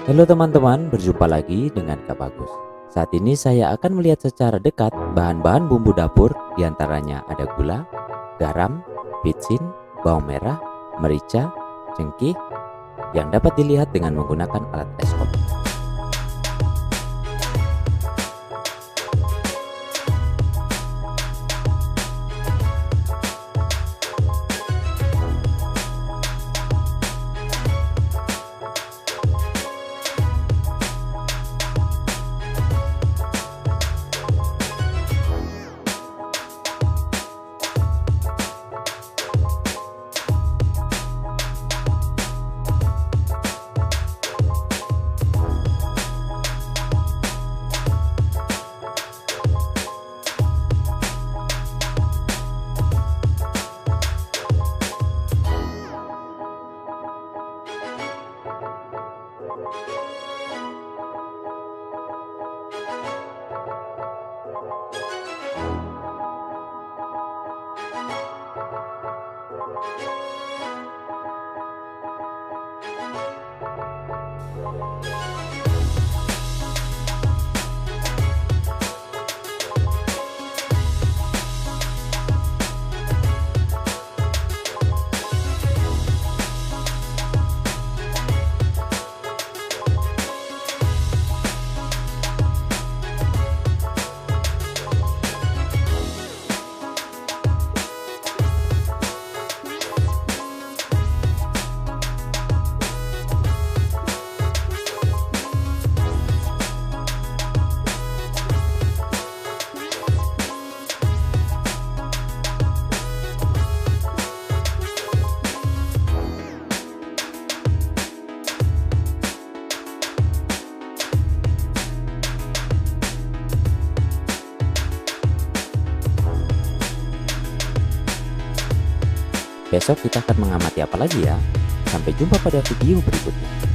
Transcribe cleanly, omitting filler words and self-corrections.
Halo teman-teman, berjumpa lagi dengan Kak Bagus. Saat ini saya akan melihat secara dekat bahan-bahan bumbu dapur, diantaranya ada gula, garam, bitsin, bawang merah, merica, cengkeh, yang dapat dilihat dengan menggunakan alat eskop. Besok kita akan mengamati apa lagi ya? Sampai jumpa pada video berikutnya.